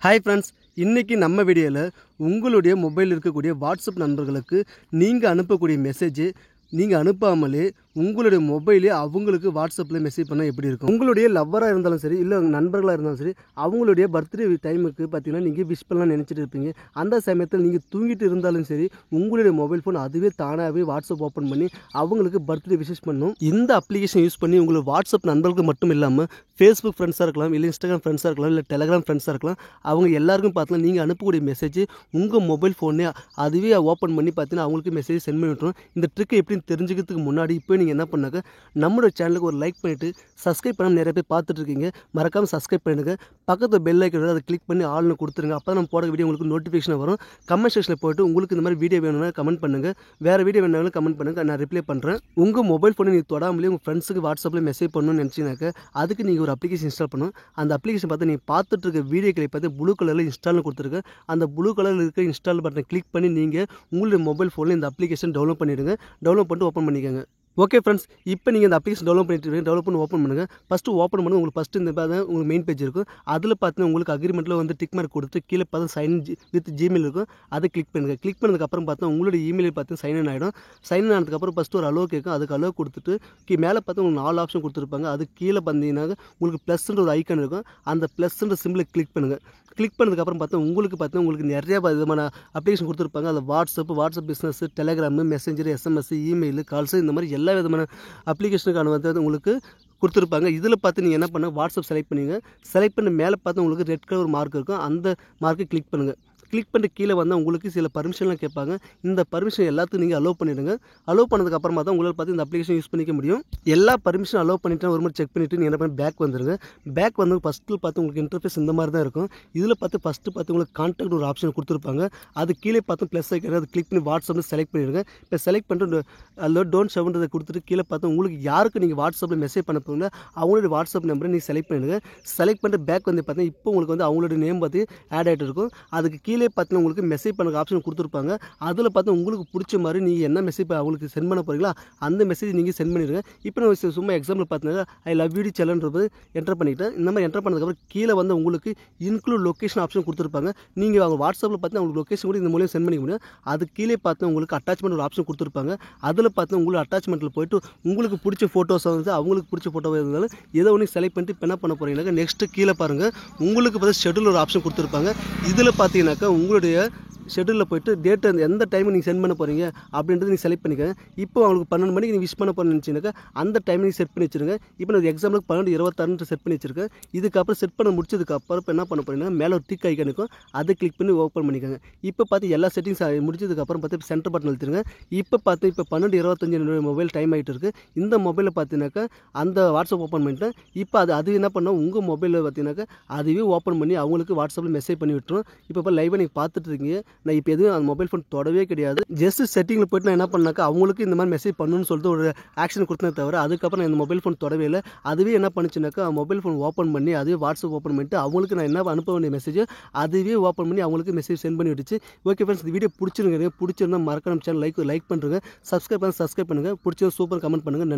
Hi friends, இன்றைக்கி நம்ம வீடியோவில் உங்களுடைய மொபைலில் இருக்கக்கூடிய வாட்ஸ்அப் நண்பர்களுக்கு நீங்கள் அனுப்பக்கூடிய மெசேஜ் நீங்கள் அனுப்பாமலே உங்களுடைய மொபைலே அவங்களுக்கு வாட்ஸ்அப்பில் மெசேஜ் பண்ணால் எப்படி இருக்கும்? உங்களுடைய லவ்வராக இருந்தாலும் சரி, இல்லை நண்பர்களாக இருந்தாலும் சரி, அவங்களுடைய பர்த்டே டைமுக்கு பார்த்தீங்கன்னா நீங்கள் விஷ் பண்ணலாம் நினச்சிட்டு இருப்பீங்க. அந்த சமயத்தில் நீங்கள் தூங்கிட்டு இருந்தாலும் சரி, உங்களுடைய மொபைல் ஃபோன் அதுவே தானாகவே வாட்ஸ்அப் ஓப்பன் பண்ணி அவங்களுக்கு பர்த்டே விஷஸ் பண்ணும். இந்த அப்ளிகேஷன் யூஸ் பண்ணி உங்களுக்கு வாட்ஸ்அப் நண்பர்களுக்கு மட்டும் இல்லாமல் ஃபேஸ்புக் ஃப்ரெண்ட்ஸாக இருக்கலாம், இல்லை இன்ஸ்டாகிராம் ஃப்ரெண்ட்ஸாக இருக்கலாம், இல்லை டெலகிராம் ஃப்ரெண்ட்ஸாக இருக்கலாம், அவங்க எல்லாருக்கும் பார்த்தீங்கன்னா நீங்கள் அனுப்பக்கூடிய மெசேஜ் உங்கள் மொபைல் ஃபோனே அதுவே ஓப்பன் பண்ணி பார்த்தீங்கன்னா அவங்களுக்கு மெசேஜ் சென்ட் பண்ணி விட்டுரும். இந்த ட்ரிக் எப்படின்னு தெரிஞ்சுக்கிறதுக்கு முன்னாடி இப்போ நீங்கள் என்ன பண்ணாக்க நம்மளோட சேனலுக்கு ஒரு லைக் பண்ணிவிட்டு சப்ஸ்கிரைப் பண்ணாமல் நிறைய பேர் பார்த்துட்டு இருக்கீங்க. மறக்காமல் சப்ஸ்கிரைப் பண்ணிடுங்க. பக்கத்தில் பெல் ஐக்கன் அதை கிளிக் பண்ணி ஆள்னு கொடுத்துருங்க. அப்போ நம்ம போட வீடியோ உங்களுக்கு நோட்டிஃபிகேஷன் வரும். கமெண்ட் செக்ஷனில் போய்ட்டு உங்களுக்கு இந்த மாதிரி வீடியோ வேணும்னா கமெண்ட் பண்ணுங்கள். வேறு வீடியோ வேணாலும் கமெண்ட் பண்ணுங்கள், நான் ரிப்ளை பண்ணுறேன். உங்கள் மொபைல் ஃபோனை நீங்கள் தொடாமலே உங்கள் ஃப்ரெண்ட்ஸுக்கு வாட்ஸ்அப்பில் மெசேஜ் பண்ணணும்னு நினச்சிங்கனாக்க அதுக்கு நீங்கள் ஒரு அப்ளிகேஷன் இன்ஸ்டால் பண்ணணும். அந்த அப்ளிகேஷன் பார்த்து நீங்கள் பார்த்துட்டு இருக்க வீடியோக்களை பார்த்து ப்ளூ கலரில் இன்ஸ்டால்னு கொடுத்துருக்கேன். அந்த ப்ளூ கலரில் இருக்க இன்ஸ்டால் பட்டனை கிளிக் பண்ணி நீங்கள் உங்களுடைய மொபைல் ஃபோனில் இந்த அப்ளிகேஷன் டவுன்லோட் பண்ணிவிடுங்க. டவுன்லோட் பண்ணிட்டு ஓப்பன் பண்ணிக்கோங்க. ஓகே ஃப்ரெண்ட்ஸ், இப்போ நீங்கள் இந்த அப்ளிகேஷன் டவுன்லோட் பண்ணிட்டு டெவலப் பண்ணி ஓப்பன் பண்ணுங்கள். ஃபஸ்ட்டு ஓப்பன் பண்ணி உங்களுக்கு ஃபஸ்ட்டு இந்த தான் உங்களுக்கு மெயின் பேஜ் இருக்கும். அதில் பார்த்தீங்கன்னா உங்களுக்கு அக்ரிமெண்ட்டில் வந்து டிக் மார்க் கொடுத்து கீழே பார்த்து சைன் வித் ஜிமெயில் இருக்கும். அதை கிளிக் பண்ணுங்கள். கிளிக் பண்ணதுக்கப்புறம் பார்த்தா உங்களுடைய இமெயில் பார்த்து சைன் இன் ஆகிடும். சைன் இன் ஆனதுக்கப்புறம் ஃபஸ்ட்டு ஒரு அலோ கேட்கும். அதுக்கு அலோ கொடுத்துட்டு மேலே பார்த்து உங்களுக்கு 4 ஆப்ஷன் கொடுத்துருப்பாங்க. அது கீழே பார்த்தீங்கன்னா உங்களுக்கு ப்ளஸ்ன்ற ஒரு ஐக்கான் இருக்கும். அந்த ப்ளஸ்ன்ற சிம்பிளை கிளிக் பண்ணுங்கள். கிளிக் பண்ணதுக்கப்புறம் பார்த்தா உங்களுக்கு நிறைய விதமான அப்ளிகேஷன் கொடுத்துருப்பாங்க. அதில் WhatsApp business, Telegram, messenger, SMS, email, calls, இந்த மாதிரி எல்லா விதமான அப்ளிகேஷனுக்கான வந்து உங்களுக்கு கொடுத்துருப்பாங்க. இதில் பார்த்து நீங்கள் என்ன பண்ண வாட்ஸ்அப் செலக்ட் பண்ணுங்கள். செலக்ட் பண்ணி மேலே பார்த்து உங்களுக்கு ரெட் கலர் மார்க் இருக்கும். அந்த மார்க்கை கிளிக் பண்ணுங்கள். கிளிக் பண்ணிட்டு கீழே வந்தால் உங்களுக்கு சில பர்மிஷன்லாம் கேட்பாங்க. இந்த பர்மிஷன் எல்லாத்துக்கும் நீங்கள் அலோவ் பண்ணிவிடுங்க. அலோவ் பண்ணதுக்கப்புறமா தான் உங்களால் பார்த்து இந்த அப்ளிகேஷன் யூஸ் பண்ணிக்க முடியும். எல்லா பர்மிஷன் அலோவ் பண்ணிவிட்டு ஒரு மாதிரி செக் பண்ணிவிட்டு நீங்கள் என்ன பண்ணி பேக் வந்துடுங்க. பேக் வந்து ஃபஸ்ட்டில் பார்த்து உங்களுக்கு இன்டர்ஃபேஸ் இந்த மாதிரி தான் இருக்கும். இதில் ஃபஸ்ட்டு பார்த்து உங்களுக்கு கான்டாக்ட் ஒரு ஆப்ஷன் கொடுத்துருப்பாங்க. அது கீழே பார்த்து ப்ளஸ் ஐக்கன் அதை கிளிக் பண்ணி வாட்ஸ்அப்பில் செலக்ட் பண்ணிவிடுங்க. இப்போ செலக்ட் பண்ணிட்டு அதில் டோன்ட் ஷவுன்றதை கொடுத்துட்டு கீழே பார்த்து உங்களுக்கு யாருக்கு நீங்கள் வாட்ஸ்அப்பில் மெசேஜ் பண்ண போகிறீங்களோ அவங்களுடைய வாட்ஸ்அப் நம்பரை நீங்கள் செலக்ட் பண்ணிவிடுங்க. செலக்ட் பண்ணிட்டு பேக் வந்து பார்த்தீங்கன்னா இப்போ உங்களுக்கு வந்து அவங்களுடைய நேம் பார்த்து ஆட் ஆகிட்டு இருக்கும். அதுக்கு கீழே பார்த்தீங்கன்னா உங்களுக்கு மெசேஜ் பண்ண ஆப்ஷன் கொடுத்துருப்பாங்க. அதில் பார்த்து உங்களுக்கு பிடிச்ச மாதிரி நீங்கள் என்ன மெசேஜ் அவங்களுக்கு சென்ட் பண்ண போகிறீங்களா அந்த மெசேஜ் நீங்கள் சென்ட் பண்ணிடுங்க. இப்போ நான் சும்மா எக்ஸாம்பிள் பார்த்தீங்கன்னா ஐ லவ் யூ சேனல்ன்றது என்டர் பண்ணிக்கிட்டேன். இந்த மாதிரி என்டர் பண்ணதுக்கப்புறம் கீழே வந்து உங்களுக்கு இன்க்ளூட் லொக்கேஷன் ஆப்ஷன் கொடுத்துருப்பாங்க. நீங்கள் அவங்க வாட்ஸ்அப்பில் பார்த்து உங்களுக்கு லொக்கேஷன் கூட இந்த மூலியம் சென்ட் பண்ணிக்க முடியும். அது கீழே பார்த்து உங்களுக்கு அட்டாச்மெண்ட் ஒரு ஆப்ஷன் கொடுத்துருப்பாங்க. அதில் பார்த்து உங்களுக்கு அட்டாச்மெண்ட்டில் போய்ட்டு உங்களுக்கு பிடிச்ச ஃபோட்டோஸை வந்து அவங்களுக்கு பிடிச்ச ஃபோட்டோவாக இருந்தாலும் ஏதோ ஒன்று செலக்ட் பண்ணிட்டு இப்போ என்ன பண்ண போகிறீங்கன்னாக்கா நெக்ஸ்ட்டு கீழே பாருங்கள் உங்களுக்கு பார்த்து ஷெட்யூல் ஒரு ஆப்ஷன் கொடுத்துருப்பாங்க. இதில் பார்த்தீங்கன்னாக்கா உங்களுடைய ஷெட்யூலில் போய்ட்டு டேட்டு எந்த டைமுக்கு நீங்கள் சென்ட் பண்ண போகிறீங்க அப்படின்றது நீங்கள் செலக்ட் பண்ணிக்கோங்க. இப்போ அவங்களுக்கு 12 மணிக்கு நீங்கள் விஷ் பண்ண போகிறேன்னு நினச்சிங்கனாக்கா அந்த டைம் நீங்கள் செட் பண்ணி வச்சுருங்க. இப்போ நான் எக்ஸாம்பிளுக்கு 12:26 செட் பண்ணி வச்சுருக்கேன். இதுக்கப்புறம் செட் பண்ண முடிச்சதுக்கப்புறம் இப்போ என்ன பண்ண போகிறீங்கன்னா மேலே ஒரு டிக் ஐக்கான் இருக்கும். அதை கிளிக் பண்ணி ஓப்பன் பண்ணிக்கோங்க. இப்போ பார்த்து எல்லா செட்டிங்ஸ் முடிச்சதுக்கப்புறம் பார்த்து இப்போ சென்டர் பட்டன் அழுத்திடுங்க. இப்போ 12:25 மொபைல் டைம் ஆகிட்டு இருக்குது. இந்த மொபைலில் பார்த்தீங்கன்னாக்கா அந்த வாட்ஸ்அப் ஓப்பன் பண்ணிட்டேன். இப்போ அது என்ன பண்ணோம் உங்கள் மொபைலில் பார்த்தீங்கன்னாக்கா அதுவே ஓப்பன் பண்ணி அவங்களுக்கு வாட்ஸ்அப்பில் மெசேஜ் பண்ணி விட்டுரும். இப்போ லைவாக நீங்கள் பார்த்துட்டு இருக்கீங்க. நான் இப்போ எதுவும் அந்த மொபைல் ஃபோன் தொடவே கிடையாது. ஜஸ்ட் செட்டிங்கில் போய்ட்டு நான் என்ன பண்ணாக்கா அவங்களுக்கு இந்த மாதிரி மெசேஜ் பண்ணணும்னு சொல்லிட்டு ஒரு ஆக்ஷன் கொடுத்தே தவிர அதுக்கப்புறம் நான் இந்த மொபைல் ஃபோன் தொடவே இல்லை. அதுவே என்ன பண்ணுச்சுனாக்கா மொபைல் ஃபோன் ஓப்பன் பண்ணி அதுவே வாட்ஸ்அப் ஓப்பன் பண்ணிட்டு அவங்களுக்கு நான் என்ன அனுப்ப வேண்டிய மெசேஜ் அதுவே ஓப்பன் பண்ணி அவங்களுக்கு மெசேஜ் சென்ட் பண்ணி விட்டுச்சு. ஓகே ஃப்ரெண்ட்ஸ், இந்த வீடியோ பிடிச்சிருங்க. பிடிச்சிருந்தா மறக்காம சேனல் லைக் பண்ணுறேங்க. சப்ஸ்கிரைப் பண்ணுங்கள். பிடிச்சது சூப்பர் கமெண்ட் பண்ணுங்கள்.